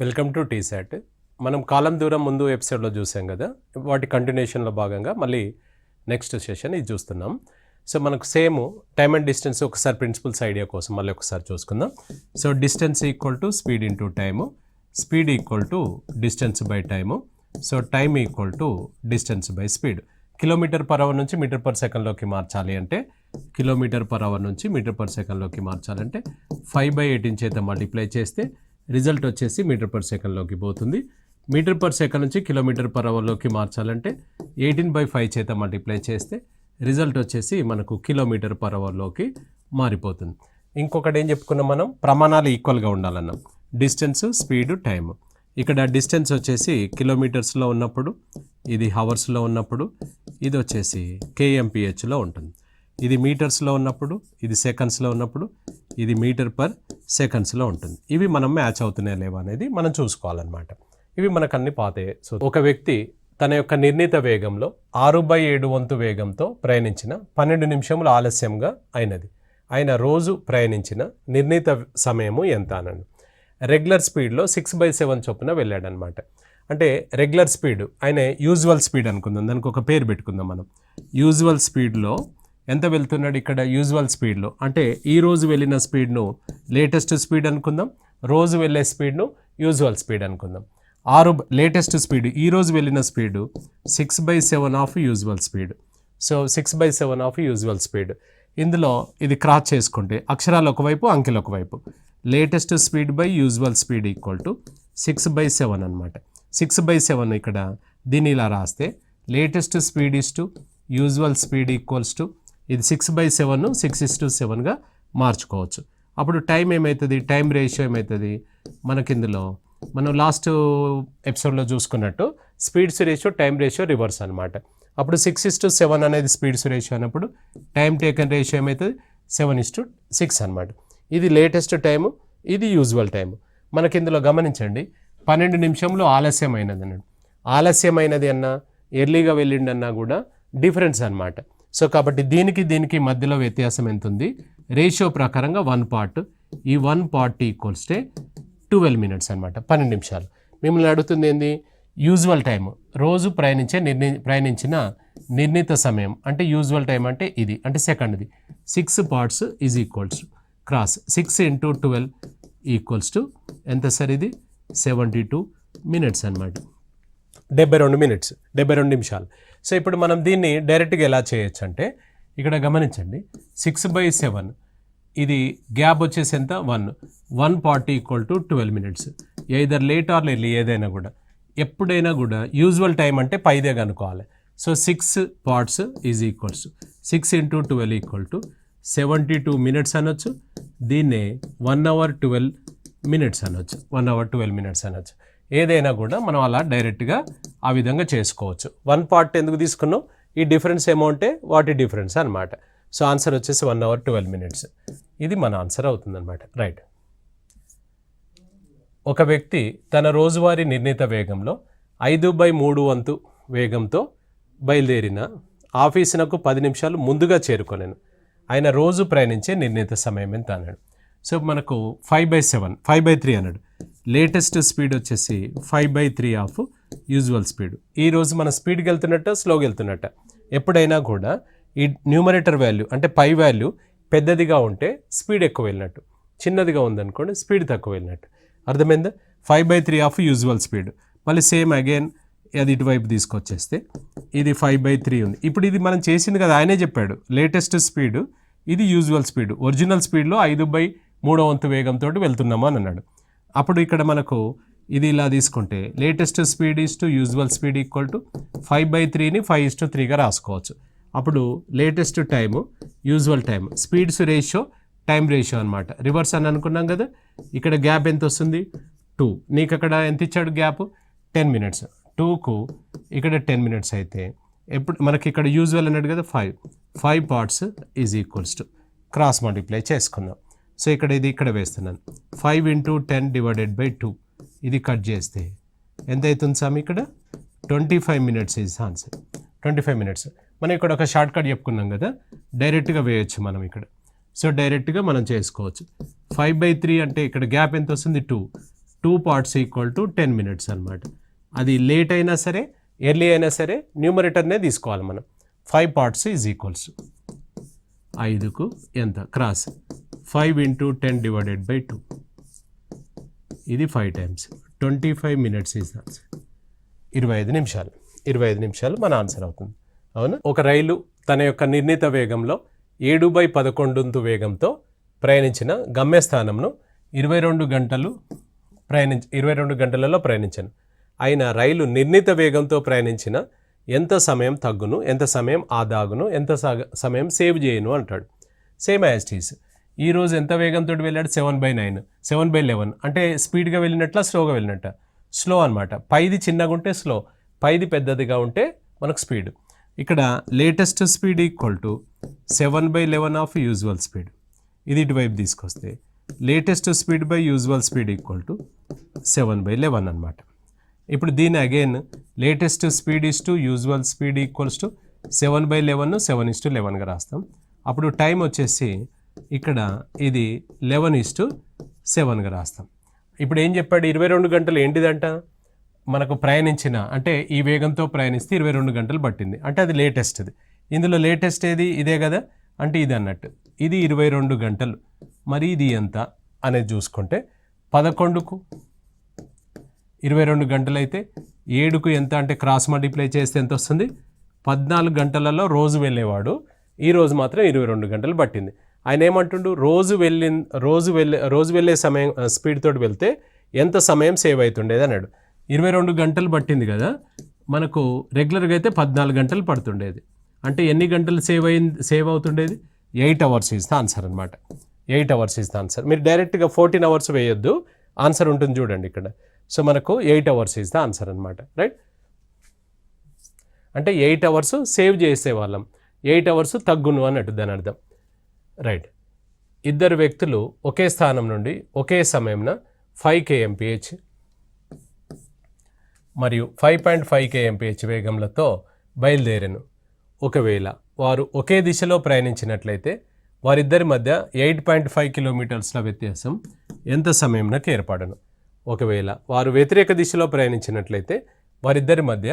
Welcome to T-SAT. మనం కాలం దూరం ముందు ఎపిసోడ్లో చూసాం కదా, వాటి కంటిన్యూషన్లో భాగంగా మళ్ళీ నెక్స్ట్ సెషన్ ఇది చూస్తున్నాం. సో మనకు సేమ్ టైమ్ అండ్ డిస్టెన్స్ ఒకసారి ప్రిన్సిపల్స్ ఐడియా కోసం మళ్ళీ ఒకసారి చూసుకుందాం. So distance equal to speed into time, speed equal to distance by time, so time equal to distance by speed. Kilometre per hour నుంచి metre per సెకండ్లోకి మార్చాలి అంటే, kilometre per hour నుంచి మీటర్ పర్ సెకండ్లోకి మార్చాలంటే 5/18 చేత మల్టిప్లై చేస్తే result వచ్చేసి మీటర్ పర్ సెకండ్లోకి పోతుంది. మీటర్ పర్ సెకండ్ నుంచి కిలోమీటర్ పర్ అవర్లోకి మార్చాలంటే 18/5 చేత మల్టిప్లై చేస్తే రిజల్ట్ వచ్చేసి మనకు కిలోమీటర్ పర్ అవర్లోకి మారిపోతుంది. ఇంకొకటి ఏం చెప్పుకున్నాం మనం, ప్రమాణాలు ఈక్వల్గా ఉండాలన్నాం. Distance, speed, time. ఇక్కడ డిస్టెన్స్ వచ్చేసి కిలోమీటర్స్లో ఉన్నప్పుడు, ఇది హవర్స్లో ఉన్నప్పుడు, ఇది వచ్చేసి KMPHలో ఉంటుంది. ఇది మీటర్స్లో ఉన్నప్పుడు, ఇది సెకండ్స్లో ఉన్నప్పుడు, ఇది మీటర్ పర్ సెకండ్స్లో ఉంటుంది. ఇవి మనం మ్యాచ్ అవుతున్నాయా లేవా అనేది మనం చూసుకోవాలన్నమాట. ఇవి మనకు అన్ని పాతే. సో ఒక వ్యక్తి తన యొక్క నిర్ణీత వేగంలో 6/7 వంతు వేగంతో ప్రయాణించిన 12 నిమిషములు ఆలస్యంగా అయినది. ఆయన రోజు ప్రయాణించిన నిర్ణీత సమయము ఎంత అన్నాడు. రెగ్యులర్ స్పీడ్లో 6/7 చొప్పున వెళ్ళాడనమాట. అంటే రెగ్యులర్ స్పీడ్ ఆయన యూజువల్ స్పీడ్ అనుకుందాం, దానికి ఒక పేరు పెట్టుకుందాం మనం. యూజువల్ స్పీడ్లో ఎంత వెళ్తున్నాడు ఇక్కడ? యూజువల్ స్పీడ్లో అంటే ఈరోజు వెళ్ళిన స్పీడ్ను లేటెస్ట్ స్పీడ్ అనుకుందాం, రోజు వెళ్ళే స్పీడ్ను యూజువల్ స్పీడ్ అనుకుందాం. లేటెస్ట్ స్పీడ్, ఈరోజు వెళ్ళిన speed 6/7 of usual speed. So 6/7 of usual speed. ఇందులో ఇది క్రాస్ చేసుకుంటే అక్షరాలు ఒకవైపు, అంకెలు ఒకవైపు. Latest speed by usual speed equal to 6/7 అనమాట. 6/7 ఇక్కడ దీన్ని ఇలా రాస్తే latest speed is to usual speed equals to, ఇది 6/7 6:7గా మార్చుకోవచ్చు. అప్పుడు టైం ఏమవుతుంది, టైం రేషియో ఏమవుతుంది మనకి ఇందులో, మనం లాస్ట్ ఎపిసోడ్లో చూసుకున్నట్టు speeds ratio time ratio reverse అనమాట. అప్పుడు 6:7 అనేది స్పీడ్స్ రేషియో అన్నప్పుడు టైం టేకన్ రేషియో ఏమవుతుంది 7:6 అనమాట. ఇది లేటెస్ట్ టైము, ఇది యూజువల్ టైము. మనకి ఇందులో గమనించండి, 12 నిమిషంలో ఆలస్యమైనది అన్నాడు. ఆలస్యమైనది అన్నా ఎర్లీగా వెళ్ళిండన్నా కూడా డిఫరెన్స్ అనమాట. సో కాబట్టి దీనికి మధ్యలో వ్యత్యాసం ఎంత ఉంది, రేషియో ప్రకారంగా 1 పార్ట్. ఈ 1 పార్ట్ ఈక్వల్స్ టే 12 మినిట్స్ అనమాట, 12 నిమిషాలు. మిమ్మల్ని అడుగుతుంది ఏంది, యూజువల్ టైము, రోజు ప్రయాణించిన నిర్ణీత సమయం అంటే యూజువల్ టైం అంటే ఇది, అంటే సెకండ్ది. 6 parts is equals to cross 6 × 12 equals to ఎంత సార్, ఇది 72 మినిట్స్ అనమాట. 72 మినిట్స్, 72 నిమిషాలు. సో ఇప్పుడు మనం దీన్ని డైరెక్ట్గా ఎలా చేయొచ్చు అంటే, ఇక్కడ గమనించండి 6/7, ఇది గ్యాప్ వచ్చేసి ఎంత 1 part equal to 12 minutes. Either late or early, ఏదైనా కూడా ఎప్పుడైనా కూడా యూజువల్ టైం అంటే పైదే కనుక్కోవాలి. So 6 parts is equals to 6 × 12 equal to 72 minutes అనొచ్చు. దీన్నే 1 hour 12 మినిట్స్ అనొచ్చు, 1 hour 12 మినిట్స్ అనొచ్చు. ఏదైనా కూడా మనం అలా డైరెక్ట్గా ఆ విధంగా చేసుకోవచ్చు. 1 పార్ట్ ఎందుకు తీసుకున్నాం, ఈ డిఫరెన్స్ ఏమౌంటే వాటి డిఫరెన్స్ అనమాట. సో ఆన్సర్ వచ్చేసి 1 hour 12 మినిట్స్. ఇది మన ఆన్సర్ అవుతుందన్నమాట. రైట్. ఒక వ్యక్తి తన రోజువారీ నిర్ణీత వేగంలో 5/3 వంతు వేగంతో బయలుదేరిన ఆఫీసునకు 10 నిమిషాలు ముందుగా చేరుకొనేను. ఆయన రోజు ప్రయాణించే నిర్ణీత సమయం ఎంత అన్నాడు. సో మనకు 5/3 అన్నాడు. లేటెస్ట్ స్పీడ్ వచ్చేసి 5/3 ఆఫ్ యూజువల్ స్పీడ్. ఈరోజు మన స్పీడ్కి వెళ్తున్నట్ట, స్లోగా వెళ్తున్నట్ట. ఎప్పుడైనా కూడా ఈ న్యూమరేటర్ వాల్యూ అంటే పై వాల్యూ పెద్దదిగా ఉంటే స్పీడ్ ఎక్కువ వెళ్ళినట్టు, చిన్నదిగా ఉందనుకోండి స్పీడ్ తక్కువ వెళ్ళినట్టు. అర్థమైందా? 5/3 ఆఫ్ యూజువల్ స్పీడ్. మళ్ళీ సేమ్ అగైన్ అది ఇటువైపు తీసుకొచ్చేస్తే ఇది 5/3 ఉంది. ఇప్పుడు ఇది మనం చేసింది కదా, ఆయనే చెప్పాడు లేటెస్ట్ స్పీడ్, ఇది యూజువల్ స్పీడ్. ఒరిజినల్ స్పీడ్లో 5/3 వంతు వేగంతో వెళ్తున్నాము అని అన్నాడు. అప్పుడు ఇక్కడ మనకు ఇది ఇలా తీసుకుంటే latest speed is to usual speed equal to 5/3ని 5:3గా రాసుకోవచ్చు. అప్పుడు latest time, usual time, speeds ratio time ratio అనమాట. రివర్స్ అని అనుకున్నాం కదా. ఇక్కడ గ్యాప్ ఎంత వస్తుంది 2. నీకు అక్కడ ఎంత ఇచ్చాడు గ్యాప్ 10 మినిట్స్. 2కు ఇక్కడ 10 మినిట్స్ అయితే ఎప్పుడు మనకి ఇక్కడ యూజువల్ అన్నాడు కదా 5 parts is equals to cross multiply చేసుకుందాం. సో ఇక్కడ ఇది ఇక్కడ వేస్తున్నాను. 5 × 10 / 2 ఇది కట్ చేస్తే ఎంత అవుతుంది సార్ ఇక్కడ 25 మినిట్స్ ఈజ్ ఆన్సర్. 25 మినిట్స్. మనం ఇక్కడ ఒక షార్ట్ కట్ చెప్పుకున్నాం కదా, డైరెక్ట్గా వేయచ్చు మనం ఇక్కడ. సో డైరెక్ట్గా మనం చేసుకోవచ్చు. 5/3 అంటే ఇక్కడ గ్యాప్ ఎంత వస్తుంది 2. 2 parts ఈక్వల్ టు 10 minutes అనమాట. అది లేట్ అయినా సరే ఎర్లీ అయినా సరే న్యూమరేటర్నే తీసుకోవాలి మనం. 5 parts ఈజ్ ఈక్వల్స్ 5కు ఎంత క్రాస్ 5 × 10 divided by 2 ఇది 5 times 25 minutes ఈజ్ ఆన్సర్. 25 నిమిషాలు మన ఆన్సర్ అవుతుంది. అవును, ఒక రైలు తన యొక్క నిర్ణీత వేగంలో 7/11 వేగంతో ప్రయాణించిన గమ్యస్థానంను 22 గంటలలో ప్రయాణించాను. అయిన రైలు నిర్ణీత వేగంతో ప్రయాణించిన ఎంత సమయం తగ్గును, ఎంత సమయం ఆదాగును, ఎంత సమయం సేవ్ చేయను అంటాడు. Same as it is. ఈరోజు ఎంత వేగంతో వెళ్ళాడు 7/9, 7/11 అంటే స్పీడ్గా వెళ్ళినట్ల స్లోగా వెళ్ళినట్ట? స్లో అనమాట. పైది చిన్నగా ఉంటే స్లో, పైది పెద్దదిగా ఉంటే మనకు స్పీడ్. ఇక్కడ latest speed equal to 7/11 of usual speed. ఇది ఇటువైపు తీసుకొస్తే latest speed by usual speed equal to 7/11 అనమాట. ఇప్పుడు దీని again latest speed is to usual speed equals to 7/11 7:11గా రాస్తాం. అప్పుడు టైం వచ్చేసి ఇక్కడ ఇది 11:7గా రాస్తాం. ఇప్పుడు ఏం చెప్పాడు, 22 గంటలు ఏంటిదంట మనకు ప్రయాణించిన, అంటే ఈ వేగంతో ప్రయాణిస్తే 22 గంటలు పట్టింది అంటే అది లేటెస్ట్ది. ఇందులో లేటెస్ట్ ఏది ఇదే కదా, అంటే ఇది అన్నట్టు ఇది 22 గంటలు. మరి ఇది ఎంత అనేది చూసుకుంటే 11కు 22 గంటలు అయితే 7కు ఎంత అంటే క్రాస్ మల్టిప్లై చేస్తే ఎంత వస్తుంది? 14 గంటలలో రోజు వెళ్ళేవాడు, ఈరోజు మాత్రం 22 గంటలు పట్టింది. ఆయన ఏమంటుండు, రోజు వెళ్ళే సమయం స్పీడ్ తోటి వెళ్తే ఎంత సమయం సేవ్ అవుతుండేది అన్నాడు. 22 గంటలు పట్టింది కదా, మనకు రెగ్యులర్గా అయితే 14 గంటలు పడుతుండేది. అంటే ఎన్ని గంటలు సేవ్ అవుతుండేది? 8 hours ఈజ్ ద ఆన్సర్ అనమాట. 8 hours ఈజ్ ద ఆన్సర్. మీరు డైరెక్ట్గా 14 hours వేయొద్దు, ఆన్సర్ ఉంటుంది చూడండి ఇక్కడ. సో మనకు 8 hours ఈజ్ ద ఆన్సర్ అనమాట. రైట్, అంటే 8 hours సేవ్ చేసేవాళ్ళం, 8 hours తగ్గును అన్నట్టు దాని అర్థం. రైట్, ఇద్దరు వ్యక్తులు ఒకే స్థానం నుండి ఒకే సమయంలో 5 kmph మరియు 5.5 kmph వేగంలతో బయలుదేరాను. ఒకవేళ వారు ఒకే దిశలో ప్రయాణించినట్లయితే వారిద్దరి మధ్య 8.5 kilometers వ్యత్యాసం ఎంత సమయంలోకి ఏర్పడను? ఒకవేళ వారు వ్యతిరేక దిశలో ప్రయాణించినట్లయితే వారిద్దరి మధ్య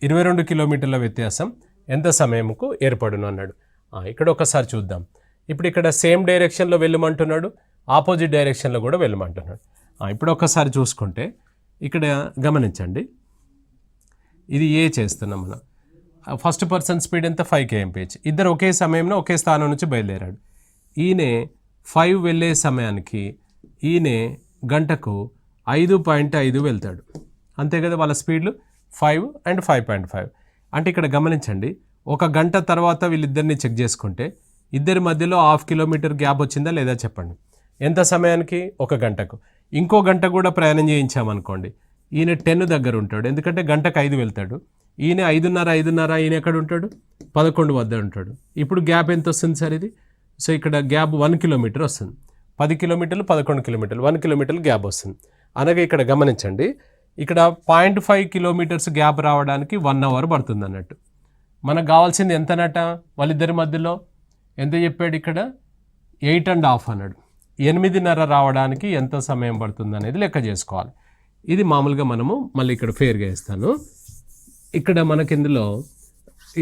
22 kilometers వ్యత్యాసం ఎంత సమయంకు ఏర్పడును అన్నాడు. ఇక్కడ ఒకసారి చూద్దాం. ఇప్పుడు ఇక్కడ సేమ్ డైరెక్షన్లో వెళ్ళమంటున్నాడు, ఆపోజిట్ డైరెక్షన్లో కూడా వెళ్ళమంటున్నాడు. ఇప్పుడు ఒకసారి చూసుకుంటే ఇక్కడ గమనించండి, ఇది ఏ చేస్తున్నాం మనం. ఫస్ట్ పర్సన్ స్పీడ్ ఎంత 5 kmph. ఇద్దరు ఒకే సమయంలో ఒకే స్థానం నుంచి బయలుదేరాడు. ఈయనే 5 వెళ్ళే సమయానికి ఈయనే గంటకు 5.5 వెళ్తాడు. అంతే కదా, వాళ్ళ స్పీడ్లు 5 and 5.5. అంటే ఇక్కడ గమనించండి, ఒక గంట తర్వాత వీళ్ళిద్దరిని చెక్ చేసుకుంటే ఇద్దరి మధ్యలో 1/2 kilometer గ్యాప్ వచ్చిందా లేదా చెప్పండి. ఎంత సమయానికి? ఒక గంటకు. ఇంకో గంట కూడా ప్రయాణం చేయించామనుకోండి, ఈయన 10 దగ్గర ఉంటాడు, ఎందుకంటే గంటకు 5 వెళ్తాడు. ఈయన 5:30 ఈయన ఎక్కడ ఉంటాడు? 11 వద్ద ఉంటాడు. ఇప్పుడు గ్యాప్ ఎంత వస్తుంది సార్ ఇది? సో ఇక్కడ గ్యాప్ 1 kilometer వస్తుంది. 10 kilometers 11 kilometers 1 kilometer గ్యాప్ వస్తుంది. అనగా ఇక్కడ గమనించండి, ఇక్కడ 0.5 kilometers గ్యాప్ రావడానికి 1 hour పడుతుంది అన్నట్టు. మనకు కావాల్సింది ఎంతనట వాళ్ళిద్దరి మధ్యలో? ఎంత చెప్పాడు ఇక్కడ? 8.5 అన్నాడు. 8:30 రావడానికి ఎంత సమయం పడుతుంది అనేది లెక్క చేసుకోవాలి. ఇది మామూలుగా మనము మళ్ళీ ఇక్కడ ఫేర్గా వేస్తాను. ఇక్కడ మనకి ఇందులో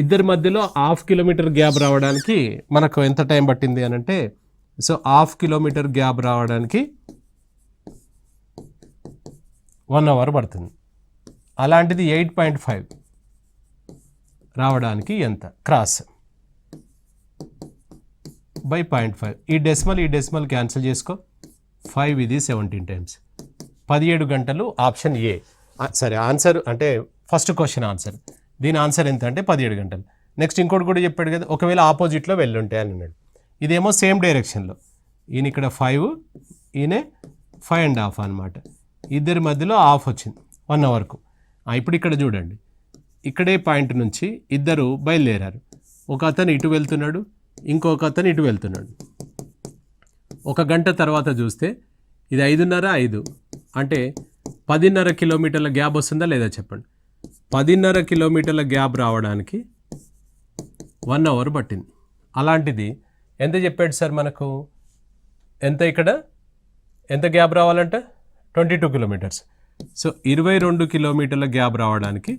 ఇద్దరి మధ్యలో 1/2 kilometer గ్యాప్ రావడానికి మనకు ఎంత టైం పట్టింది అని అంటే, సో 1/2 kilometer గ్యాప్ రావడానికి 1 hour పడుతుంది. అలాంటిది 8.5 రావడానికి ఎంత? Cross by 0.5. ఈ డెసిమల్ క్యాన్సిల్ చేసుకో. 5 ఇది 17 times 17 గంటలు. ఆప్షన్ ఏ సరే ఆన్సర్, అంటే ఫస్ట్ క్వశ్చన్ ఆన్సర్. దీని ఆన్సర్ ఎంత అంటే 17 గంటలు. నెక్స్ట్ ఇంకోటి కూడా చెప్పాడు కదా, ఒకవేళ ఆపోజిట్లో వెళ్ళుంటే అని అన్నాడు. ఇదేమో సేమ్ డైరెక్షన్లో, ఈయన ఇక్కడ 5, ఈయనే 5.5 అనమాట. ఇద్దరి మధ్యలో 1/2 వచ్చింది 1 hourకు. ఇప్పుడు ఇక్కడ చూడండి, ఇక్కడే పాయింట్ నుంచి ఇద్దరు బయలుదేరారు. ఒక అతను ఇటు వెళ్తున్నాడు, ఇంకొక అతను ఇటు వెళ్తున్నాడు. ఒక గంట తర్వాత చూస్తే ఇది 5:30 అంటే 10.5 kilometers గ్యాప్ వస్తుందా లేదా చెప్పండి. 10.5 kilometers గ్యాప్ రావడానికి 1 hour పట్టింది. అలాంటిది ఎంత చెప్పాడు సార్ మనకు? ఎంత ఇక్కడ ఎంత గ్యాప్ రావాలంటే 22 కిలోమీటర్స్. సో 22 కిలోమీటర్ల గ్యాప్ రావడానికి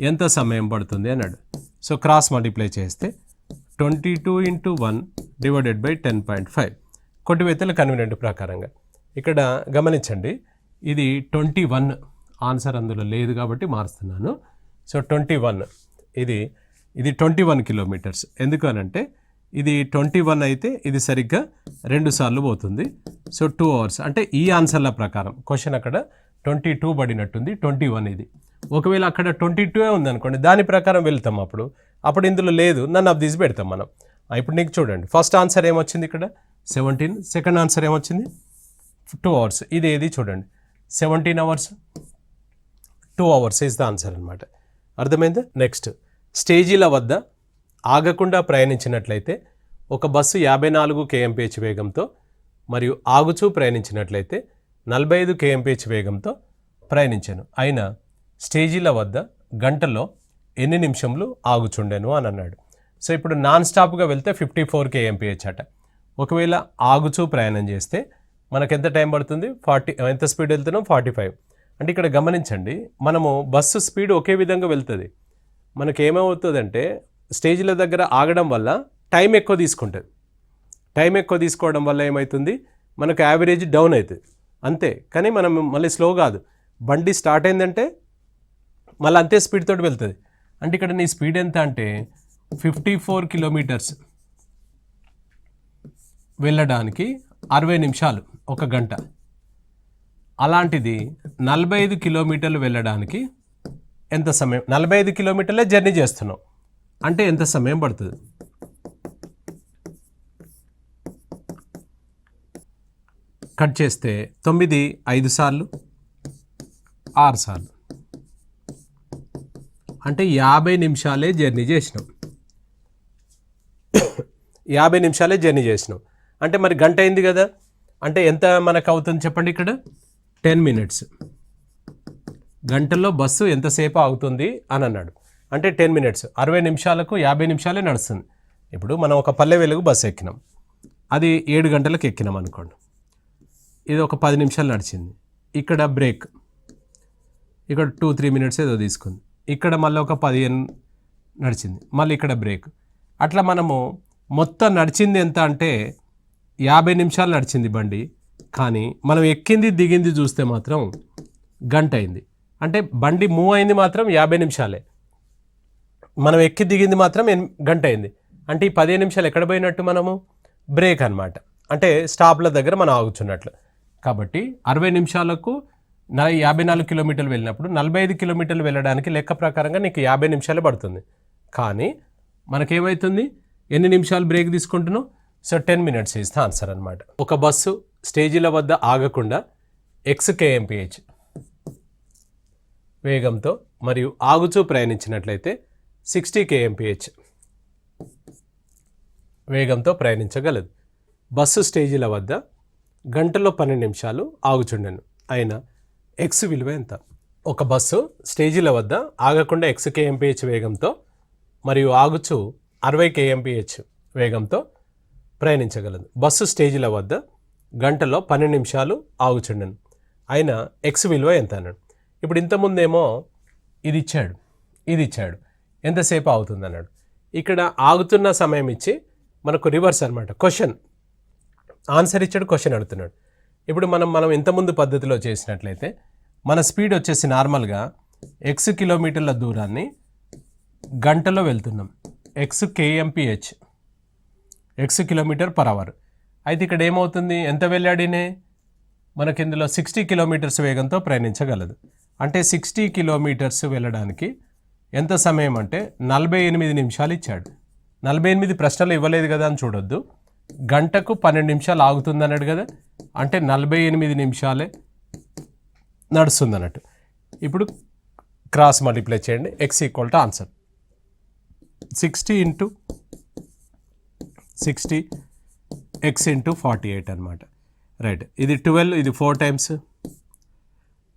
ఎంత సమయం పడుతుంది అన్నాడు. సో క్రాస్ మల్టిప్లై చేస్తే 22 × 1 / 10.5 కొట్టివేతల కన్వీనియంట్ ప్రకారంగా. ఇక్కడ గమనించండి, ఇది 21 ఆన్సర్ అందులో లేదు కాబట్టి మారుస్తున్నాను. సో 21 ఇది 21 కిలోమీటర్స్. ఎందుకు అనంటే ఇది 21 అయితే ఇది సరిగ్గా 2 సార్లు పోతుంది. సో 2 అవర్స్ అంటే ఈ ఆన్సర్ల ప్రకారం క్వశ్చన్ అక్కడ 22 పడినట్టుంది, 21 ఇది. ఒకవేళ అక్కడ 22 ఉందనుకోండి, దాని ప్రకారం వెళ్తాం. అప్పుడు ఇందులో లేదు, నన్ను ఆఫ్ తీసి పెడతాం మనం. ఇప్పుడు నీకు చూడండి, ఫస్ట్ ఆన్సర్ ఏమొచ్చింది ఇక్కడ 17, సెకండ్ ఆన్సర్ ఏమొచ్చింది 2 అవర్స్. ఇది ఏది చూడండి 17 hours, 2 hours is the answer అనమాట. అర్థమైందా? నెక్స్ట్, స్టేజీల వద్ద ఆగకుండా ప్రయాణించినట్లయితే ఒక బస్సు 54 kmph వేగంతో మరియు ఆగుచూ ప్రయాణించినట్లయితే 45 kmph వేగంతో ప్రయాణించాను. అయినా స్టేజీల వద్ద గంటలో ఎన్ని నిమిషములు ఆగుచుండెను అని అన్నాడు. సో ఇప్పుడు నాన్ స్టాప్గా వెళ్తే 54 kmph అట. ఒకవేళ ఆగుచూ ప్రయాణం చేస్తే మనకు ఎంత టైం పడుతుంది? 40. ఎంత స్పీడ్ వెళ్తున్నాం? 45. అంటే ఇక్కడ గమనించండి, మనము బస్సు స్పీడ్ ఒకే విధంగా వెళ్తుంది. మనకి ఏమవుతుందంటే స్టేజ్ల దగ్గర ఆగడం వల్ల టైం ఎక్కువ తీసుకుంటుంది. టైం ఎక్కువ తీసుకోవడం వల్ల ఏమవుతుంది, మనకు యావరేజ్ డౌన్ అవుతుంది అంతే. కానీ మనం మళ్ళీ స్లో కాదు, బండి స్టార్ట్ అయిందంటే మళ్ళీ అంతే స్పీడ్ తోటి వెళ్తుంది. అంటే ఇక్కడ నీ స్పీడ్ ఎంత అంటే 54 కిలోమీటర్స్ వెళ్ళడానికి 60 నిమిషాలు, 1 గంట. అలాంటిది 45 కిలోమీటర్లు వెళ్ళడానికి ఎంత సమయం? 45 కిలోమీటర్లే జర్నీ చేస్తున్నాం అంటే ఎంత సమయం పడుతుంది? కట్ చేస్తే 9 5 సార్లు 6 సార్లు అంటే 50 నిమిషాలే జర్నీ చేసినాం. 50 నిమిషాలే జర్నీ చేసినాం అంటే మరి గంట అయింది కదా. అంటే ఎంత మనకు అవుతుంది చెప్పండి ఇక్కడ? 10 మినిట్స్. గంటల్లో బస్సు ఎంతసేపు ఆగుతుంది అని అన్నాడు. అంటే 10 మినిట్స్, 60 నిమిషాలకు 50 నిమిషాలే నడుస్తుంది. ఇప్పుడు మనం ఒక పల్లె వెలుగు బస్సు ఎక్కినాం, అది 7 గంటలకు ఎక్కినాం అనుకోండి. ఇది ఒక 10 నిమిషాలు నడిచింది. ఇక్కడ బ్రేక్, ఇక్కడ 2-3 మినిట్స్ ఏదో తీసుకుంది. ఇక్కడ మళ్ళీ ఒక 15 నడిచింది, మళ్ళీ ఇక్కడ బ్రేక్. అట్లా మనము మొత్తం నడిచింది ఎంత అంటే 50 నిమిషాలు నడిచింది బండి. కానీ మనం ఎక్కింది దిగింది చూస్తే మాత్రం గంట అయింది. అంటే బండి మూవ్ అయింది మాత్రం 50 నిమిషాలే, మనం ఎక్కి దిగింది మాత్రం గంట అయింది. అంటే ఈ 15 నిమిషాలు ఎక్కడ పోయినట్టు? మనము బ్రేక్ అనమాట. అంటే స్టాప్ల దగ్గర మనం ఆగుచున్నట్లు. కాబట్టి 60 నిమిషాలకు 54 కిలోమీటర్లు వెళ్ళినప్పుడు 45 కిలోమీటర్లు వెళ్ళడానికి లెక్క ప్రకారంగా నీకు 50 నిమిషాలే పడుతుంది. కానీ మనకేమవుతుంది, ఎన్ని నిమిషాలు బ్రేక్ తీసుకుంటున్నావు? So 10 minutes is the answer అనమాట. ఒక బస్సు స్టేజీల వద్ద ఆగకుండా x kmph వేగంతో మరియు ఆగుచూ ప్రయాణించినట్లయితే 60 kmph వేగంతో ప్రయాణించగలదు. బస్సు స్టేజీల వద్ద గంటలో 12 నిమిషాలు ఆగుచుండెను. అయినా x విలువ ఎంత? ఒక బస్సు స్టేజీల వద్ద ఆగకుండా x kmph వేగంతో మరియు ఆగుచూ 60 kmph వేగంతో ప్రయాణించగలదు. బస్సు స్టేజీల వద్ద గంటలో 12 నిమిషాలు ఆగుచుండెను. అయినా x విలువ ఎంత అన్నాడు. ఇప్పుడు ఇంతకుముందేమో ఇది ఇచ్చాడు ఎంతసేపు ఆగుతుంది అన్నాడు. ఇక్కడ ఆగుతున్న సమయం ఇచ్చి మనకు రివర్స్ అనమాట. క్వశ్చన్ ఆన్సర్ ఇచ్చాడు, క్వశ్చన్ అడుగుతున్నాడు. ఇప్పుడు మనం ఇంతకుముందు పద్ధతిలో చేసినట్లయితే మన స్పీడ్ వచ్చేసి నార్మల్గా x కిలోమీటర్ల దూరాన్ని గంటలో వెళ్తున్నాం, x kmph, x km/h. అయితే ఇక్కడ ఏమవుతుంది, ఎంత వెళ్ళాడినే మనకి ఇందులో 60 కిలోమీటర్స్ వేగంతో ప్రయాణించగలదు. అంటే 60 కిలోమీటర్స్ వెళ్ళడానికి ఎంత సమయం అంటే 48 నిమిషాలు ఇచ్చాడు. 48 ప్రశ్నలు ఇవ్వలేదు కదా అని చూడొద్దు. గంటకు 12 నిమిషాలు ఆగుతుంది అన్నాడు కదా, అంటే 48 నిమిషాలే నడుస్తుంది అన్నట్టు. ఇప్పుడు క్రాస్ మల్టిప్లై చేయండి. x equal to answer 60 × 60 x × 48 అనమాట. రైట్, ఇది 12, ఇది 4 టైమ్స్,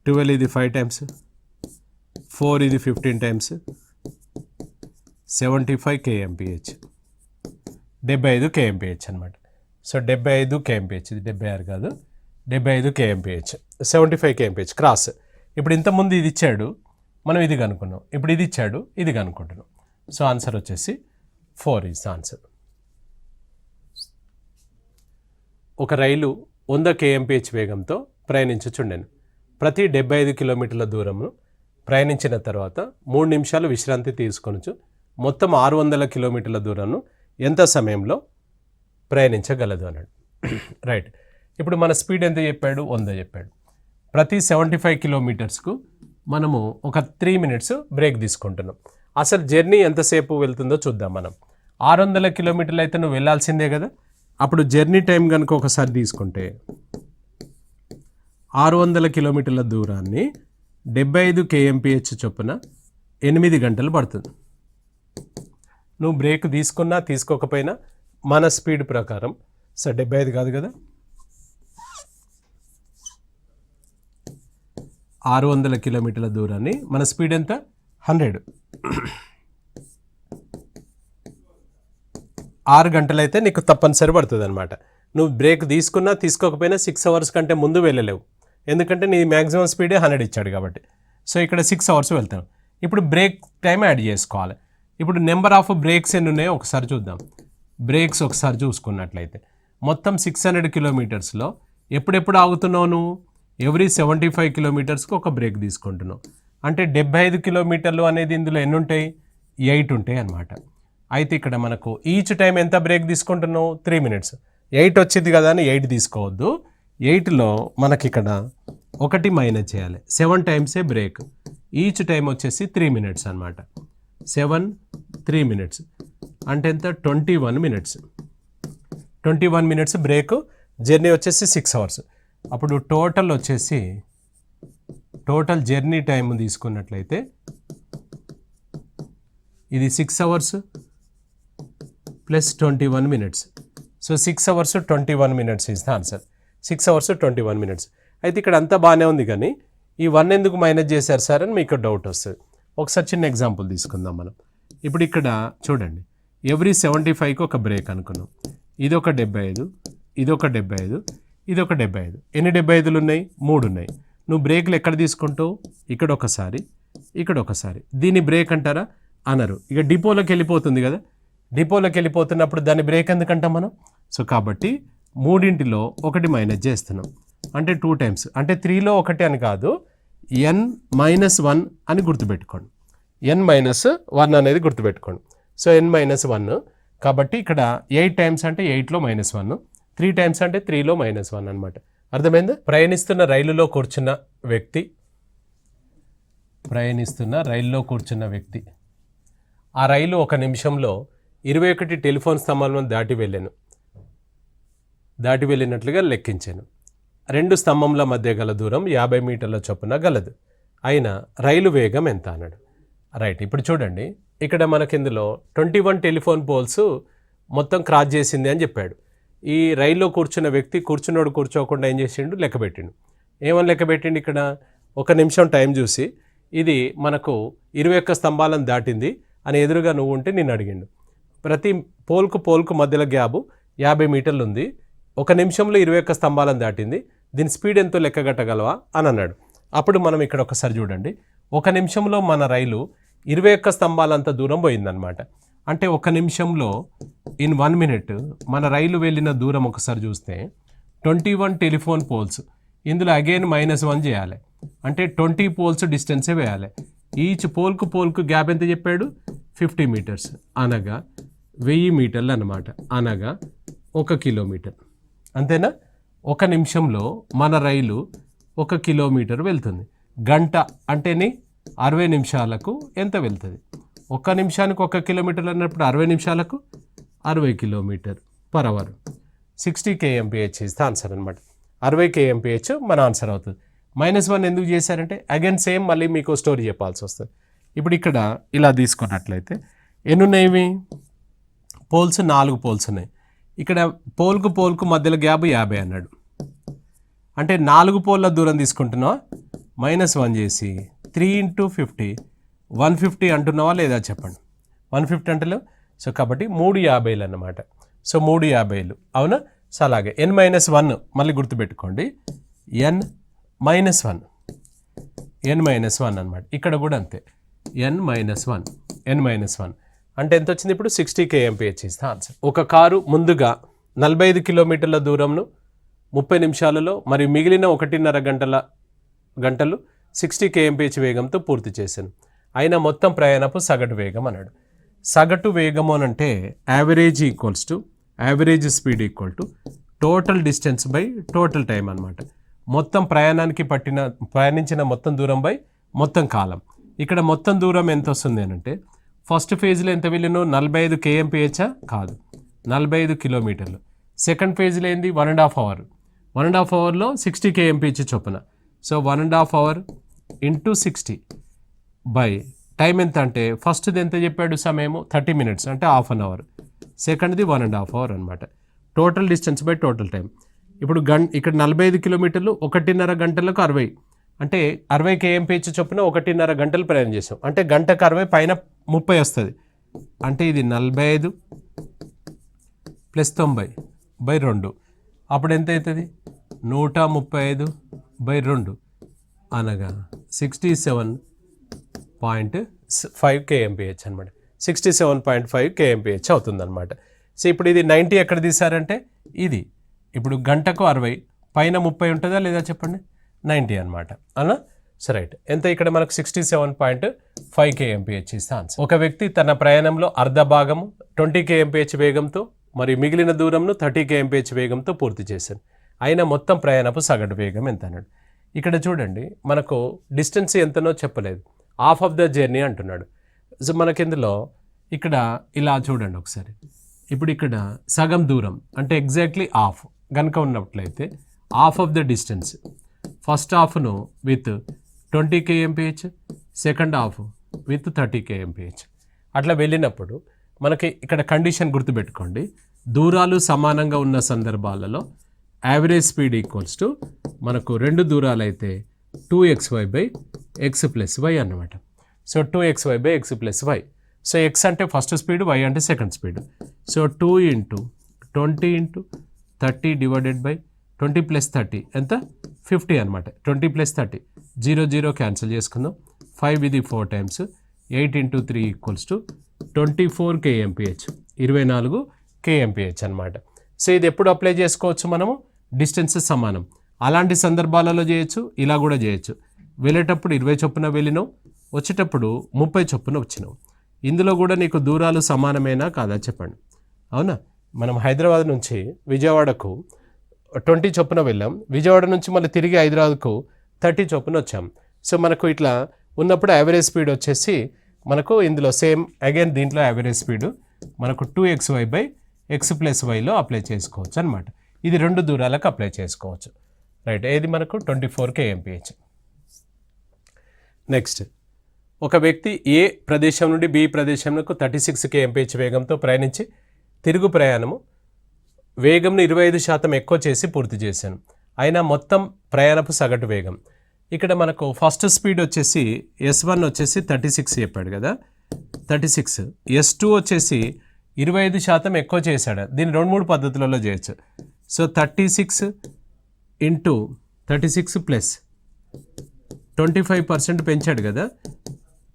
12 ఇది 5 టైమ్స్, 4 ఇది 15 టైమ్స్, 75 kmph, 75 kmph అనమాట. సో 75 kmph, ఇది 76 కాదు, 75 kmph, 75 kmph క్రాస్. ఇప్పుడు ఇంతకుముందు ఇది ఇచ్చాడు, మనం ఇది కనుక్కున్నాం. ఇప్పుడు ఇది ఇచ్చాడు, ఇది కనుక్కుంటున్నాం. సో ఆన్సర్ వచ్చేసి 4 ఈజ్ ఆన్సర్. ఒక రైలు 100 kmph వేగంతో ప్రయాణించుచుండెను. ప్రతి 75 కిలోమీటర్ల దూరంను ప్రయాణించిన తర్వాత 3 నిమిషాలు విశ్రాంతి తీసుకొనొచ్చు. మొత్తం 600 కిలోమీటర్ల దూరంను ఎంత సమయంలో ప్రయాణించగలదు అన్నాడు. రైట్. ఇప్పుడు మన స్పీడ్ ఎంత చెప్పాడు? 100 చెప్పాడు. ప్రతి 75 కిలోమీటర్స్కు మనము ఒక 3 మినిట్స్ బ్రేక్ తీసుకుంటున్నాం. అసలు జర్నీ ఎంతసేపు వెళ్తుందో చూద్దాం మనం. 600 కిలోమీటర్లు అయితే నువ్వు వెళ్ళాల్సిందే కదా. అప్పుడు జర్నీ టైం కనుక ఒకసారి తీసుకుంటే 600 కిలోమీటర్ల దూరాన్ని 75 kmph చొప్పున 8 గంటలు పడుతుంది. నువ్వు బ్రేక్ తీసుకున్నా తీసుకోకపోయినా మన స్పీడ్ ప్రకారం 75 కాదు కదా, 600 కిలోమీటర్ల దూరాన్ని మన స్పీడ్ ఎంత? 100. 6 గంటలైతే నీకు తప్పనిసరి పడుతుంది అనమాట. నువ్వు బ్రేక్ తీసుకున్నా తీసుకోకపోయినా 6 అవర్స్ కంటే ముందు వెళ్ళలేవు, ఎందుకంటే నీ మ్యాక్సిమం స్పీడే 100 ఇచ్చాడు కాబట్టి. సో ఇక్కడ 6 అవర్స్ వెళ్తాను. ఇప్పుడు బ్రేక్ టైం యాడ్ చేసుకోవాలి. ఇప్పుడు నెంబర్ ఆఫ్ బ్రేక్స్ ఎన్ని ఉన్నాయో ఒకసారి చూద్దాం. బ్రేక్స్ ఒకసారి చూసుకున్నట్లయితే మొత్తం 600 కిలోమీటర్స్లో ఎప్పుడెప్పుడు ఆగుతున్నావు నువ్వు? ఎవ్రీ 75 కిలోమీటర్స్కి ఒక బ్రేక్ తీసుకుంటున్నావు. అంటే 75 కిలోమీటర్లు అనేది ఇందులో ఎన్ని ఉంటాయి? 8 ఉంటాయి అన్నమాట. అయితే ఇక్కడ మనకు ఈచ్ టైం ఎంత బ్రేక్ తీసుకుంటున్నావు? 3 మినిట్స్. 8 వచ్చింది కదా అని 8 తీసుకోవద్దు. 8లో మనకి ఇక్కడ 1 మైనస్ చేయాలి. 7 టైమ్సే బ్రేక్. ఈచ్ టైం వచ్చేసి 3 మినిట్స్ అనమాట. 7 3 మినిట్స్ అంటే ఎంత? 21 మినిట్స్. 21 minutes break. జర్నీ వచ్చేసి 6 అవర్స్. అప్పుడు టోటల్ వచ్చేసి టోటల్ జర్నీ టైం తీసుకున్నట్లయితే ఇది 6 hours plus 21 minutes. So 6 hours 21 minutes is the answer. 6 hours 21 minutes. అయితే ఇక్కడ అంతా బాగానే ఉంది, కానీ ఈ 1 ఎందుకు మైనస్ చేశారు సార్ అని మీకు డౌట్ వస్తుంది. ఒకసారి చిన్న ఎగ్జాంపుల్ తీసుకుందాం మనం. ఇప్పుడు ఇక్కడ చూడండి, ఎవ్రీ 75కి ఒక బ్రేక్ అనుకున్నాం. ఇది ఒక 75, ఇది ఒక 75, ఇది ఒక 75. ఎన్ని 75లు ఉన్నాయి? 3 ఉన్నాయి. నువ్వు బ్రేక్లు ఎక్కడ తీసుకుంటావు? ఇక్కడ ఒకసారి, ఇక్కడ ఒకసారి. దీన్ని బ్రేక్ అంటారా? అనరు. ఇక డిపోలోకి వెళ్ళిపోతుంది కదా. డిపోలోకి వెళ్ళిపోతున్నప్పుడు దాన్ని బ్రేక్ ఎందుకంటాం మనం? సో కాబట్టి 3లో 1 మైనస్ చేస్తున్నాం. అంటే 2 టైమ్స్. అంటే 3లో 1 అని కాదు, n-1 అని గుర్తుపెట్టుకోండి. n-1 అనేది గుర్తుపెట్టుకోండి. సో n-1 కాబట్టి ఇక్కడ 8 టైమ్స్ అంటే 8లో -1, 3 టైమ్స్ అంటే 3లో -1 అనమాట. అర్థమైందా? ప్రయాణిస్తున్న రైలులో కూర్చున్న వ్యక్తి ఆ రైలు 1 నిమిషంలో 21 టెలిఫోన్ స్తంభాలను దాటి వెళ్ళినట్లుగా లెక్కించాను. 2 స్తంభంల మధ్య గల దూరం 50 మీటర్ల చొప్పున గలదు. అయినా రైలు వేగం ఎంత అన్నాడు. రైట్. ఇప్పుడు చూడండి, ఇక్కడ మనకి ఇందులో 21 టెలిఫోన్ పోల్స్ మొత్తం క్రాస్ చేసింది అని చెప్పాడు. ఈ రైల్లో కూర్చున్న వ్యక్తి కూర్చున్నోడు కూర్చోకుండా ఏం చేసిండు? లెక్కబెట్టిండు. ఏమని లెక్కబెట్టిండు? ఇక్కడ 1 నిమిషం టైం చూసి ఇది మనకు 21 స్తంభాలను దాటింది అని ఎదురుగా నువ్వు ఉంటే నిన్ను అడిగిండు. ప్రతి పోల్కు మధ్యలో గ్యాబు 50 మీటర్లు ఉంది. 1 నిమిషంలో 21 స్తంభాలను దాటింది. దీని స్పీడ్ ఎంతో లెక్కగట్టగలవా అని అన్నాడు. అప్పుడు మనం ఇక్కడ ఒకసారి చూడండి, 1 నిమిషంలో మన రైలు 21 స్తంభాలంత దూరం పోయిందనమాట. అంటే 1 నిమిషంలో ఇన్ 1 మినిట్ మన రైలు వెళ్ళిన దూరం ఒకసారి చూస్తే 21 టెలిఫోన్ పోల్స్. ఇందులో అగైన్ -1 చేయాలి. అంటే 20 పోల్స్ డిస్టెన్సే వేయాలి. ఈచ్ పోల్కు గ్యాప్ ఎంత చెప్పాడు? 50 మీటర్స్, అనగా 1000 మీటర్లు అనమాట. అనగా 1 కిలోమీటర్. అంతేనా? 1 నిమిషంలో మన రైలు 1 కిలోమీటర్ వెళ్తుంది. గంట అంటేనే 60 నిమిషాలకు ఎంత వెళ్తుంది? 1 నిమిషానికి 1 కిలోమీటర్ అన్నప్పుడు 60 నిమిషాలకు 60 kilometre per hour. 60 kmph is the answer అనమాట. 60 kmph మన ఆన్సర్ అవుతుంది. -1 ఎందుకు చేశారంటే అగైన్ సేమ్ మళ్ళీ మీకు స్టోరీ చెప్పాల్సి వస్తుంది. ఇప్పుడు ఇక్కడ ఇలా తీసుకున్నట్లయితే ఎన్ని ఉన్నాయి? ఇవి పోల్స్ 4 పోల్స్ ఉన్నాయి. ఇక్కడ పోల్కు మధ్యలో గ్యాప్ 50 అన్నాడు. అంటే 4 పోల్ల దూరం తీసుకుంటున్నావా? -1 చేసి 3 × 50 150 అంటున్నావా లేదా చెప్పండి. 150 అంటలేవు. సో కాబట్టి 3 50లు అన్నమాట. సో 3 50లు అవునా? సో అలాగే n-1 మళ్ళీ గుర్తుపెట్టుకోండి, n-1 అనమాట. ఇక్కడ కూడా అంతే, n-1 అంటే ఎంత వచ్చింది ఇప్పుడు 60 kmph ఇస్తే ఆన్సర్. ఒక కారు ముందుగా 45 కిలోమీటర్ల దూరంను 30 నిమిషాలలో మరియు మిగిలిన 1.5 గంటలు 60 kmph వేగంతో పూర్తి చేశాను. అయినా మొత్తం ప్రయాణపు సగటు వేగం అన్నాడు. సగటు వేగము అని అంటే average speed equal to total distance by total time అనమాట. మొత్తం ప్రయాణించిన మొత్తం దూరం బై మొత్తం కాలం. ఇక్కడ మొత్తం దూరం ఎంత వస్తుంది అని అంటే ఫస్ట్ ఫేజ్లో ఎంత వెళ్ళినో 45 kmph కాదు, 45 కిలోమీటర్లు. సెకండ్ ఫేజ్లో ఏంది 1.5 అవర్. 1.5 అవర్లో 60 kmph చొప్పున. So 1.5 hour into 60 by time ఎంత అంటే ఫస్ట్ది ఎంత చెప్పాడు సమయము 30 మినిట్స్ అంటే హాఫ్ అన్ అవర్, సెకండ్ది 1.5 అవర్ అనమాట. Total distance by total time. ఇప్పుడు ఇక్కడ 45 కిలోమీటర్లు 1.5 గంటలకు 60 అంటే 60 kmph చొప్పున 1.5 గంటలు ప్రయాణం చేసాం. అంటే గంటకు 60 పైన 30 వస్తుంది. అంటే ఇది 45 + 90 బై 2. అప్పుడు ఎంత అవుతుంది 135/2 అనగా 67.5 kmph అనమాట. 67.5 kmph అవుతుందన్నమాట. సో ఇప్పుడు ఇది 90 ఎక్కడ తీసారంటే ఇది ఇప్పుడు గంటకు 60 పైన 30 ఉంటుందా లేదా చెప్పండి, 90 అనమాట. అలా సో రైట్. ఎంత ఇక్కడ మనకు 67.5 kmph ఇస్తే ఆన్సర్. ఒక వ్యక్తి తన ప్రయాణంలో అర్ధ భాగము 20 kmph వేగంతో మరియు మిగిలిన దూరంను 30 kmph వేగంతో పూర్తి చేశాను. అయినా మొత్తం ప్రయాణపు సగటు వేగం ఎంత అన్నాడు. ఇక్కడ చూడండి మనకు డిస్టెన్స్ ఎంతనో చెప్పలేదు, హాఫ్ ఆఫ్ ద జర్నీ అంటున్నాడు. సో మనకి ఇందులో ఇక్కడ ఇలా చూడండి ఒకసారి. ఇప్పుడు ఇక్కడ సగం దూరం అంటే ఎగ్జాక్ట్లీ హాఫ్ కనుక ఉన్నట్లయితే half of the distance first హాఫ్ను with 20 kmph, second half with 30 kmph అట్లా వెళ్ళినప్పుడు మనకి ఇక్కడ కండిషన్ గుర్తుపెట్టుకోండి. దూరాలు సమానంగా ఉన్న సందర్భాలలో యావరేజ్ స్పీడ్ ఈక్వల్స్ టు మనకు రెండు దూరాలు అయితే 2xy/x+y అన్నమాట. So 2xy/x+y. సో x అంటే ఫస్ట్ స్పీడ్, y అంటే second speed. So 2 × 20 × 30 divided by 20 + 30 ఎంత 50 అనమాట. 20 + 30 0 0 క్యాన్సిల్ చేసుకుందాం. 5 ఇది 4 టైమ్స్ 8 × 3 = 24 kmph 24 kmph అనమాట. సో ఇది ఎప్పుడు అప్లై చేసుకోవచ్చు మనము, డిస్టెన్స్ సమానం అలాంటి సందర్భాలలో చేయొచ్చు, ఇలా కూడా చేయొచ్చు. వెళ్ళేటప్పుడు 20 చొప్పున వెళ్ళినావు, వచ్చేటప్పుడు 30 చొప్పున వచ్చినావు. ఇందులో కూడా నీకు దూరాలు సమానమేనా కాదా చెప్పండి. అవునా, మనం హైదరాబాద్ నుంచి విజయవాడకు 20 చొప్పున వెళ్ళాం, విజయవాడ నుంచి మళ్ళీ తిరిగి హైదరాబాద్కు 30 చొప్పున వచ్చాం. సో మనకు ఇట్లా ఉన్నప్పుడు యావరేజ్ స్పీడ్ వచ్చేసి మనకు ఇందులో సేమ్ అగైన్ దీంట్లో యావరేజ్ స్పీడ్ మనకు 2xy/x+yలో అప్లై చేసుకోవచ్చు అనమాట. ఇది రెండు దూరాలకు అప్లై చేసుకోవచ్చు. రైట్, ఏది మనకు 24 kmph. నెక్స్ట్, ఒక వ్యక్తి ఏ ప్రదేశం నుండి బి ప్రదేశంకు 36 kmph వేగంతో ప్రయాణించి తిరుగు ప్రయాణము వేగంను 25% ఎక్కువ చేసి పూర్తి చేశాను. అయినా మొత్తం ప్రయాణపు సగటు వేగం. ఇక్కడ మనకు ఫస్ట్ స్పీడ్ వచ్చేసి S1 వచ్చేసి 36 చెప్పాడు కదా, 36. S2 వచ్చేసి 25% ఎక్కువ చేశాడు. దీన్ని 2-3 పద్ధతులలో చేయొచ్చు. సో 36 × 36 + 25% పెంచాడు కదా,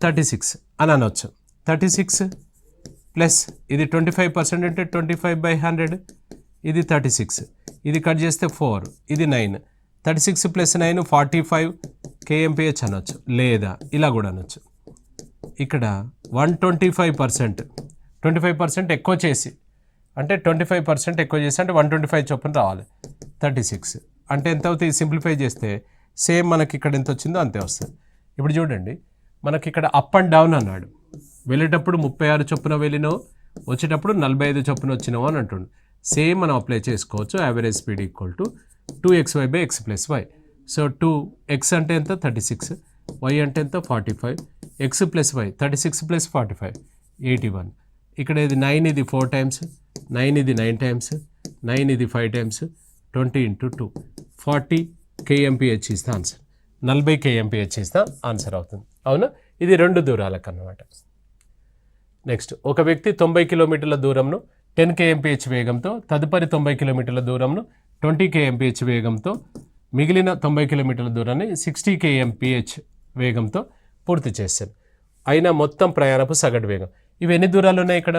36 అని అనొచ్చు. 36 ప్లస్ ఇది 25% అంటే 25/100, ఇది 36, ఇది కట్ చేస్తే 4, ఇది 9. 36 + 9 45 kmph అనొచ్చు, లేదా ఇలా కూడా అనొచ్చు. ఇక్కడ 125% ఎక్కువ చేసి అంటే 25% ఎక్కువ చేసి అంటే 125 చొప్పున రావాలి. 36 అంటే ఎంత అవుతుంది సింప్లిఫై చేస్తే సేమ్ మనకి ఇక్కడ ఎంత వచ్చిందో అంతే వస్తుంది. ఇప్పుడు చూడండి మనకి ఇక్కడ అప్ అండ్ డౌన్ అన్నాడు. వెళ్ళేటప్పుడు 36 చొప్పున వెళ్ళినావు, వచ్చేటప్పుడు 45 చొప్పున వచ్చినావు అని అంటుండు. సేమ్ మనం అప్లై చేసుకోవచ్చు. Average speed equal to 2xy/x+y. So 2x అంటే ఎంత 36, y అంటే ఎంత 45, x+y 36 + 45 81. ఇక్కడ ఇది 9 ఇది 4 టైమ్స్, 9 ఇది 9 టైమ్స్, 9 ఇది 5 టైమ్స్, 20 × 2 40 kmph ఇస్తే ఆన్సర్. 40 kmph ఇస్తే ఆన్సర్ అవుతుంది. అవునా, ఇది రెండు దూరాలకు అన్నమాట. నెక్స్ట్, ఒక వ్యక్తి 90 కిలోమీటర్ల దూరంను 10 kmph వేగంతో తదుపరి 90 కిలోమీటర్ల దూరంను 20 kmph వేగంతో మిగిలిన 90 కిలోమీటర్ల దూరాన్ని 60 kmph వేగంతో పూర్తి చేశాను. అయినా మొత్తం ప్రయాణపు సగటు వేగం. ఇవి ఎన్ని దూరాలు ఉన్నాయి ఇక్కడ?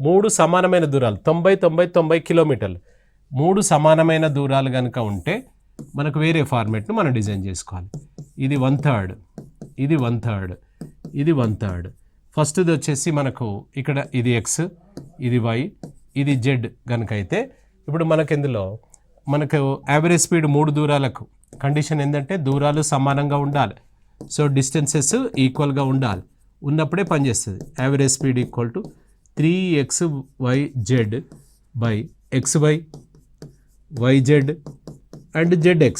మూడు సమానమైన దూరాలు 90 కిలోమీటర్లు. 3 సమానమైన దూరాలు కనుక ఉంటే మనకు వేరే ఫార్మేట్ను మనం డిజైన్ చేసుకోవాలి. ఇది 1/3, ఇది 1/3, ఇది 1/3. ఫస్ట్ది వచ్చేసి మనకు ఇక్కడ ఇది ఎక్స్, ఇది వై, ఇది జెడ్ కనుక అయితే ఇప్పుడు మనకు ఇందులో మనకు యావరేజ్ స్పీడ్ 3 దూరాలకు కండిషన్ ఏంటంటే దూరాలు సమానంగా ఉండాలి. సో డిస్టెన్సెస్ ఈక్వల్గా ఉండాలి. ఉన్నప్పుడే పనిచేస్తుంది. Average speed equal to 3xyz by xy yz and zx.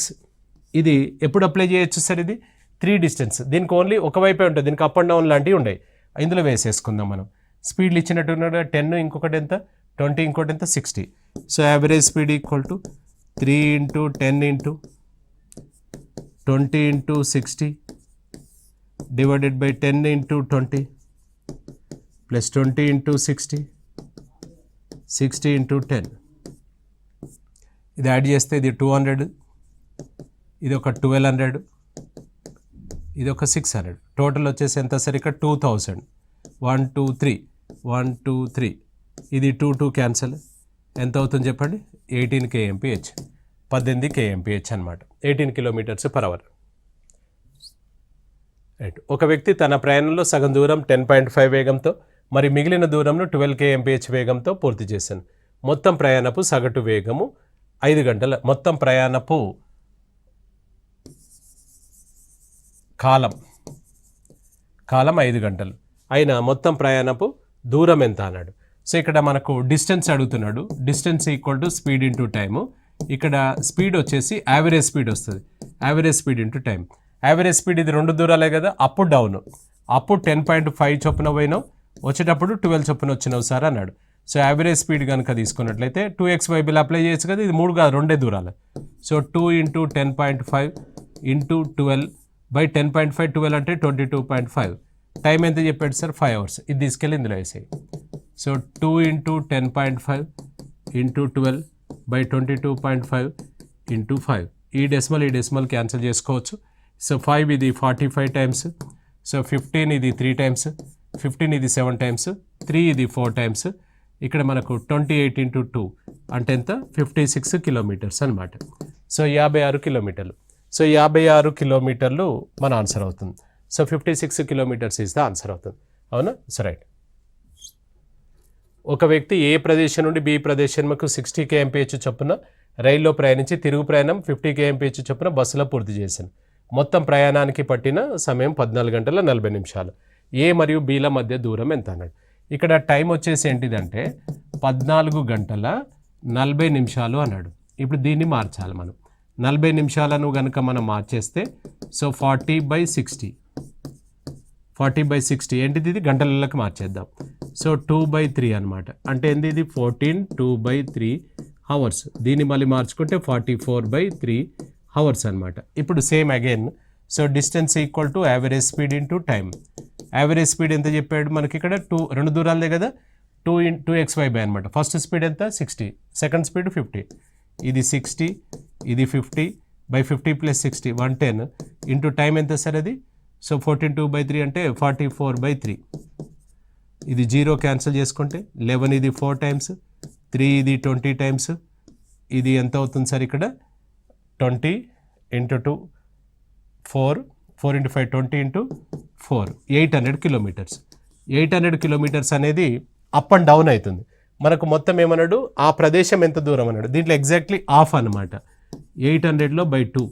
ఇది ఎప్పుడు అప్లై చేయొచ్చు సార్? ఇది 3 డిస్టెన్స్. దీనికి ఓన్లీ ఒకవైపే ఉంటుంది, దీనికి అప్ అండ్ డౌన్ లాంటివి ఉంటాయి. ఇందులో వేసేసుకుందాం మనం. స్పీడ్లు ఇచ్చినట్టు 10, ఇంకొకటి ఎంత 20, ఇంకోటి ఎంత 60. So average speed equal to 3 × 10 × 20 × 60 divided by 10 × 20 plus 20 × 60, 60 × 10. ఇది యాడ్ చేస్తే ఇది 200, ఇది ఒక 1200, ఇది ఒక 600. టోటల్ వచ్చేసి ఎంత సార్? ఇక్కడ 2000. 1 2 3 1 2 3. ఇది 2 క్యాన్సల్. ఎంత అవుతుంది చెప్పండి? 18 kmph, 18 kmph అనమాట. 18 km/h. రైట్. ఒక వ్యక్తి తన ప్రయాణంలో సగం దూరం 10.5 వేగంతో మరి మిగిలిన దూరంను 12 kmph వేగంతో పూర్తి చేశాను. మొత్తం ప్రయాణపు సగటు వేగము 5 గంటల. మొత్తం ప్రయాణపు కాలం 5 గంటలు. అయినా మొత్తం ప్రయాణపు దూరం ఎంత అన్నాడు. సో ఇక్కడ మనకు డిస్టెన్స్ అడుగుతున్నాడు. Distance equal to speed into time. ఇక్కడ స్పీడ్ వచ్చేసి యావరేజ్ స్పీడ్ వస్తుంది. Average speed into time. Average speed ఇది 2 దూరాలే కదా, అప్ డౌన్. అప్ 10.5 చొప్పున పోయినావు, వచ్చేటప్పుడు 12 చొప్పున వచ్చినావు సార్ అన్నాడు. సో యావరేజ్ స్పీడ్ కనుక తీసుకున్నట్లయితే 2xy బిల్ అప్లై చేయొచ్చు కదా. ఇది 3 కాదు, 2 దూరాలు. సో 2 × 10.5 × 12 బై 10.5, 12 అంటే 22.5. టైం ఎంత చెప్పాడు సార్? 5 hours. ఇది తీసుకెళ్ళి ఇందులో వేసాయి. So 2 × 10.5 × 12 by 22.5 × 5. ఈ డెసిమల్ క్యాన్సిల్ చేసుకోవచ్చు. సో 5 ఇది 45 టైమ్స్. సో 15 ఇది 3 టైమ్స్, 15 ఇది 7 టైమ్స్, 3 ఇది 4 టైమ్స్. ఇక్కడ మనకు 28 × 2 అంటే ఎంత? 56 కిలోమీటర్స్ అనమాట. సో 56 కిలోమీటర్లు. సో 56 కిలోమీటర్లు మన ఆన్సర్ అవుతుంది. So 56 kilometres is the answer అవుతుంది. అవునా? So right. ఒక వ్యక్తి ఏ ప్రదేశం నుండి బి ప్రదేశంకు 60 kmph చొప్పున రైల్లో ప్రయాణించి తిరుగు ప్రయాణం 50 kmph చొప్పున బస్సులో పూర్తి చేశాను. మొత్తం ప్రయాణానికి పట్టిన సమయం 14 గంటల 40 నిమిషాలు. ఏ మరియు బిల మధ్య దూరం ఎంత అన్నాడు. ఇక్కడ టైం వచ్చేసి ఏంటిదంటే 14 గంటల 40 నిమిషాలు అన్నాడు. ఇప్పుడు దీన్ని మార్చాలి మనం. 40 నిమిషాలను కనుక మనం మార్చేస్తే సో 40/60. 40/60 ఏంటిది? ఇది గంటలకి మార్చేద్దాం. సో 2/3 అనమాట. అంటే ఏంది? ఇది 14 2/3 అవర్స్. దీన్ని మళ్ళీ మార్చుకుంటే 44/3 అవర్స్ అనమాట. ఇప్పుడు same again. So distance equal to average speed into time. Average speed ఎంత చెప్పాడు మనకి? ఇక్కడ 2 దూరాలే కదా, 2xy బై అనమాట. ఫస్ట్ స్పీడ్ ఎంత? 60. Second speed 50. ఇది 60, ఇది 50 బై 50 + 60 110 ఇంటూ టైం ఎంత సార్ అది? సో 14 2/3 అంటే 44/3. ఇది 0 క్యాన్సిల్ చేసుకుంటే 11 ఇది 4 టైమ్స్, 3 ఇది 20 టైమ్స్. ఇది ఎంత అవుతుంది సార్ ఇక్కడ? 20 × 2 4 4 × 5 20 × 4 800 కిలోమీటర్స్. 800 కిలోమీటర్స్ అనేది అప్ అండ్ డౌన్ అవుతుంది. మనకు మొత్తం ఏమన్నాడు? ఆ ప్రదేశం ఎంత దూరం అన్నాడు. దీంట్లో ఎగ్జాక్ట్లీ హాఫ్ అనమాట. 800/2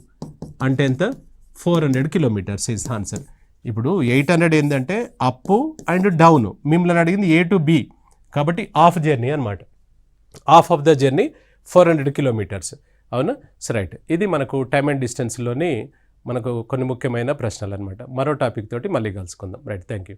అంటే ఎంత? 400 కిలోమీటర్స్ ఈజ్ ఆన్సర్. ఇప్పుడు 800 ఏంటంటే అప్ అండ్ డౌన్. మిమ్మల్ని అడిగింది A to B కాబట్టి హాఫ్ జర్నీ అనమాట. Half of the journey 400 kilometres. అవునా? So right. ఇది మనకు టైమ్ అండ్ డిస్టెన్స్లోని మనకు కొన్ని ముఖ్యమైన ప్రశ్నలు అనమాట. మరో టాపిక్ తోటి మళ్ళీ కలుసుకుందాం. రైట్. Thank you.